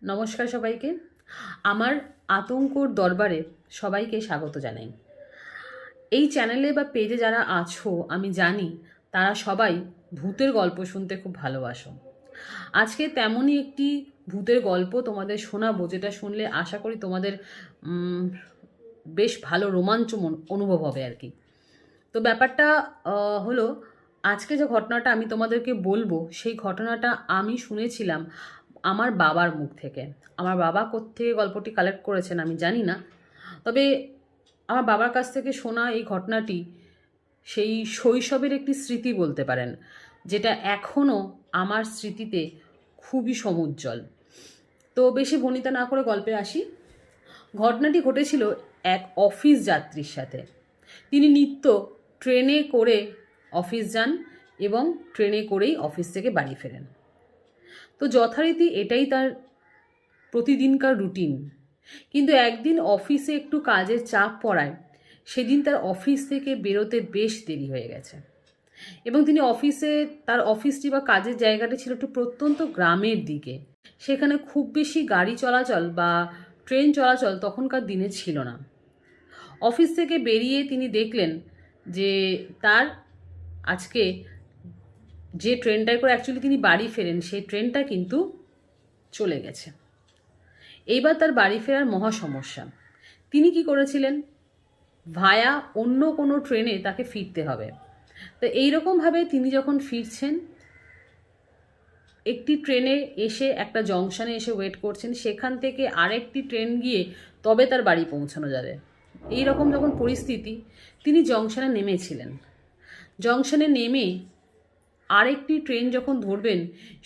নমস্কার সবাইকে। আমার আতঙ্কর দরবারে সবাইকে স্বাগত জানাই। এই চ্যানেলে বা পেজে যারা আছো আমি জানি তারা সবাই ভূতের গল্প শুনতে খুব ভালোবাসো। আজকে তেমনই একটি ভূতের গল্প তোমাদের শোনাবো, যেটা শুনলে আশা করি তোমাদের বেশ ভালো রোমাঞ্চ অনুভব হবে আর কি। তো ব্যাপারটা হলো, আজকে যে ঘটনাটা আমি তোমাদেরকে বলবো সেই ঘটনাটা আমি শুনেছিলাম আমার বাবার মুখ থেকে। আমার বাবা কোত্থেকে গল্পটি কালেক্ট করেছেন আমি জানি না, তবে আমার বাবার কাছ থেকে শোনা এই ঘটনাটি সেই শৈশবের একটি স্মৃতি বলতে পারেন, যেটা এখনও আমার স্মৃতিতে খুবই সমুজ্জ্বল। তো বেশি ভনিতা না করে গল্পে আসি। ঘটনাটি ঘটেছিল এক অফিস যাত্রীর সাথে। তিনি নিত্য ট্রেনে করে অফিস যান এবং ট্রেনে করেই অফিস থেকে বাড়ি ফেরেন। তো যথারীতি এটাই তার প্রতিদিনকার রুটিন। কিন্তু একদিন অফিসে একটু কাজের চাপ পড়ায় সেদিন তার অফিস থেকে বেরোতে বেশ দেরি হয়ে গেছে, এবং তিনি তার অফিসটি বা কাজের জায়গাটি ছিল একটু প্রত্যন্ত গ্রামের দিকে। সেখানে খুব বেশি গাড়ি চলাচল বা ট্রেন চলাচল তখনকার দিনে ছিল না। অফিস থেকে বেরিয়ে তিনি দেখলেন যে তার আজকে যে ট্রেনটায় করে অ্যাকচুয়ালি তিনি বাড়ি ফেরেন সেই ট্রেনটা কিন্তু চলে গেছে। এইবার তার বাড়ি ফেরার মহা সমস্যা। তিনি কি করেছিলেন, ভায়া অন্য কোনো ট্রেনে তাকে ফিরতে হবে। তো এইরকমভাবে তিনি যখন ফিরছেন, একটি ট্রেনে এসে একটা জংশনে এসে ওয়েট করছেন, সেখান থেকে আরেকটি ট্রেন গিয়ে তবে তার বাড়ি পৌঁছানো যাবে। এই রকম যখন পরিস্থিতি, তিনি জংশনে নেমেছিলেন। জংশনে নেমে আরেকটি ট্রেন যখন ধরবেন,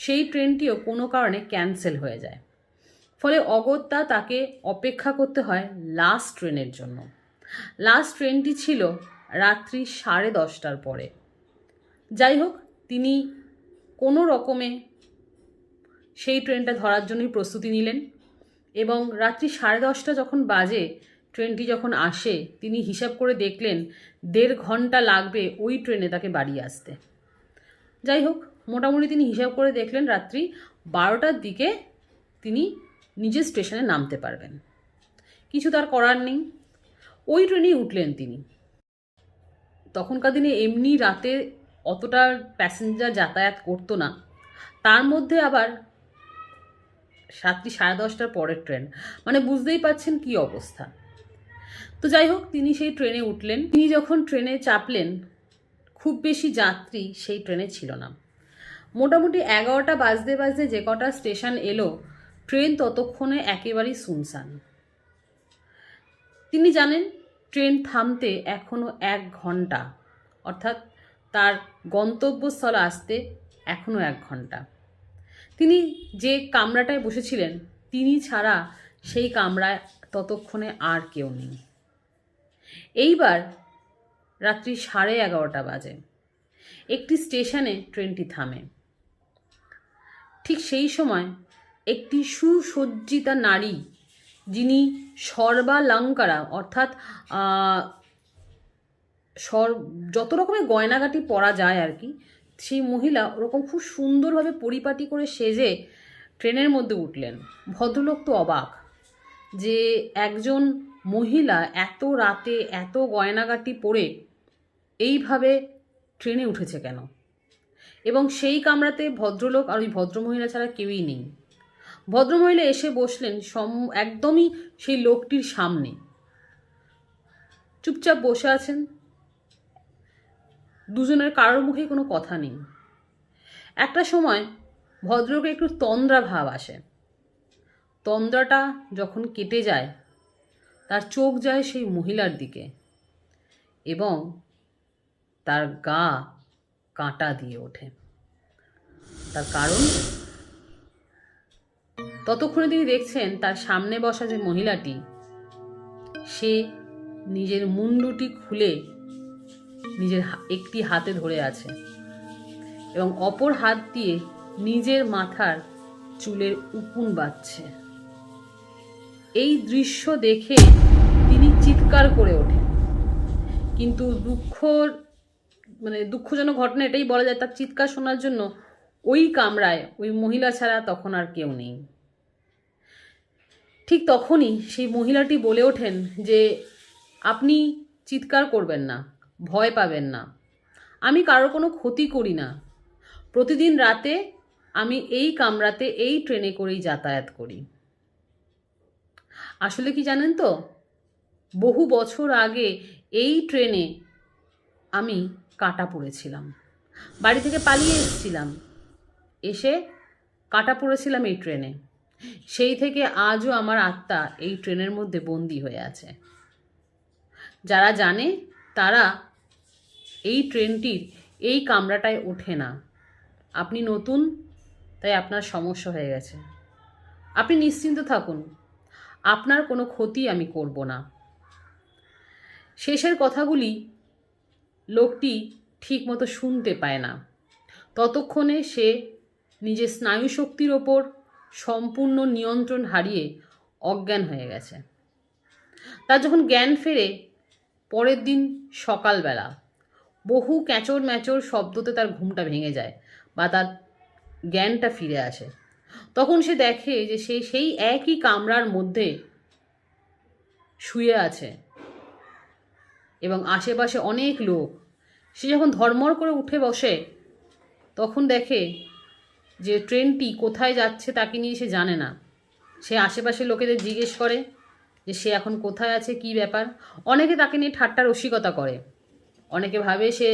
সেই ট্রেনটিও কোনো কারণে ক্যান্সেল হয়ে যায়। ফলে অগত্যা তাকে অপেক্ষা করতে হয় লাস্ট ট্রেনের জন্য। লাস্ট ট্রেনটি ছিল রাত্রি 10:30টার পরে। যাই হোক, তিনি কোনো রকমে সেই ট্রেনটা ধরার জন্যই প্রস্তুতি নিলেন, এবং রাত্রি 10:30 যখন বাজে, ট্রেনটি যখন আসে, তিনি হিসাব করে দেখলেন 1.5 ঘন্টা লাগবে ওই ট্রেনে তাকে বাড়ি আসতে। যাই হোক, মোটামুটি তিনি হিসাব করে দেখলেন রাত্রি 12টার দিকে তিনি নিজের স্টেশনে নামতে পারবেন। কিছু তার করার নেই, ওই ট্রেনেই উঠলেন তিনি। তখনকার দিনে এমনি রাতে অতটা প্যাসেঞ্জার যাতায়াত করতো না, তার মধ্যে আবার রাত্রি 10:30টার পরের ট্রেন, মানে বুঝতেই পাচ্ছেন কি অবস্থা। তো যাই হোক, তিনি সেই ট্রেনে উঠলেন। তিনি যখন ট্রেনে চাপলেন, খুব বেশি যাত্রী সেই ট্রেনে ছিল না। মোটামুটি 11টা বাজতে বাজতে যে কটা স্টেশন এলো, ট্রেন ততক্ষণে একেবারেই শুনশান। তিনি জানেন ট্রেন থামতে এখনও 1 ঘন্টা, অর্থাৎ তার গন্তব্যস্থলে আসতে এখনও 1 ঘন্টা। তিনি যে কামরাটায় বসেছিলেন, তিনি ছাড়া সেই কামরায় ততক্ষণে আর কেউ নেই। এইবার রাত্রি 11:30 বাজে। একটি স্টেশনে ট্রেনটি থামে। ঠিক সেই সময় একটি সুসজ্জিতা নারী, যিনি সর্বালঙ্কারা, অর্থাৎ যত রকমের গয়নাগাটি পরা যায় আর কি, সেই মহিলা ওরকম খুব সুন্দরভাবে পরিপাটি করে সেজে ট্রেনের মধ্যে উঠলেন। ভদ্রলোক তো অবাক যে একজন মহিলা এত রাতে এত গয়নাগাটি পরে এইভাবে ট্রেনে উঠেছে কেন, এবং সেই কামরাতে ভদ্রলোক আর ওই ভদ্রমহিলা ছাড়া কেউই নেই। ভদ্রমহিলা এসে বসলেন একদমই সেই লোকটির সামনে, চুপচাপ বসে আছেন। দুজনের কারোর মুখে কোনো কথা নেই। একটা সময় ভদ্রলোকের একটু তন্দ্রা ভাব আসে। তন্দ্রাটা যখন কেটে যায়, তার চোখ যায় সেই মহিলার দিকে, এবং তার গা কাঁটা দিয়ে ওঠে। তার কারণ, ততক্ষণে তিনি দেখছেন তার সামনে বসা যে মহিলাটি, সে নিজের মুন্ডুটি খুলে নিজের একটি হাতে ধরে আছে, এবং অপর হাত দিয়ে নিজের মাথার চুলের উকুন বাঁধছে। এই দৃশ্য দেখে তিনি চিৎকার করে ওঠেন। কিন্তু দুঃখজনক ঘটনা এটাই বলা যায়, তার চিৎকার শোনার জন্য ওই কামরায় ওই মহিলা ছাড়া তখন আর কেউ নেই। ঠিক তখনই সেই মহিলাটি বলে ওঠেন যে আপনি চিৎকার করবেন না, ভয় পাবেন না, আমি কারোর কোনো ক্ষতি করি না, প্রতিদিন রাতে আমি এই কামরাতে এই ট্রেনে করেই যাতায়াত করি। আসলে কি জানেন তো, বহু বছর আগে এই ট্রেনে আমি কাটা পড়েছিলাম, বাড়ি থেকে পালিয়ে এসেছিলাম, এসে কাটা পড়েছিলাম এই ট্রেনে। সেই থেকে আজও আমার আত্মা এই ট্রেনের মধ্যে বন্দি হয়ে আছে। যারা জানে তারা এই ট্রেনটির এই কামরাটায় ওঠে না। আপনি নতুন, তাই আপনার সমস্যা হয়ে গেছে। আপনি নিশ্চিন্ত থাকুন, আপনার কোনো ক্ষতি আমি করব না। শেষের কথাগুলি লোকটি ঠিকমতো শুনতে পায় না। ততক্ষণে সে নিজের স্নায়ু শক্তির ওপর সম্পূর্ণ নিয়ন্ত্রণ হারিয়ে অজ্ঞান হয়ে গেছে। তার যখন জ্ঞান ফেরে পরের দিন সকালবেলা, বহু ক্যাঁচর ম্যাচর শব্দতে তার ঘুমটা ভেঙে যায় বা তার জ্ঞানটা ফিরে আসে। তখন সে দেখে যে সে সেই একই কামরার মধ্যে শুয়ে আছে এবং আশেপাশে অনেক লোক। সে যখন ধর্মর করে উঠে বসে তখন দেখে যে ট্রেনটি কোথায় যাচ্ছে তাকে নিয়ে সে জানে না। সে আশেপাশে লোকেদের জিজ্ঞেস করে যে সে এখন কোথায় আছে, কী ব্যাপার। অনেকে তাকে নিয়ে ঠাট্টা রসিকতা করে, অনেকে ভাবে সে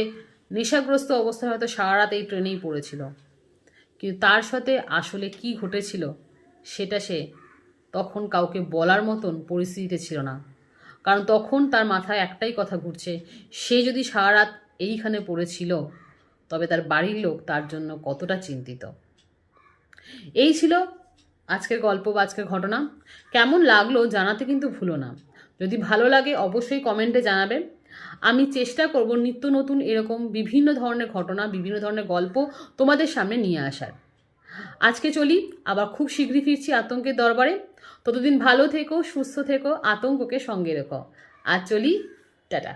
নেশাগ্রস্ত অবস্থায় হয়তো সারা রাত এই ট্রেনেই পড়েছিল। কিন্তু তার সাথে আসলে কি ঘটেছিল সেটা সে তখন কাউকে বলার মতন পরিস্থিতিতে ছিল না। কারণ তখন তার মাথায় একটাই কথা ঘুরছে, সে যদি সারা রাত এইখানে পড়েছিল তবে তার বাড়ির লোক তার জন্য কতটা চিন্তিত। এই ছিল আজকের গল্প বা আজকের ঘটনা। কেমন লাগলো জানাতে কিন্তু ভুলো না। যদি ভালো লাগে অবশ্যই কমেন্টে জানাবে। আমি চেষ্টা করব নিত্য নতুন এরকম বিভিন্ন ধরনের ঘটনা, বিভিন্ন ধরনের গল্প তোমাদের সামনে নিয়ে আসার। আজকে চলি, আবার খুব শীঘ্রই ফিরছি আতঙ্কের দরবারে। ততদিন ভালো থেকো, সুস্থ থেকো, আতঙ্ককে সঙ্গে রেখো। আজ চলি, টাটা।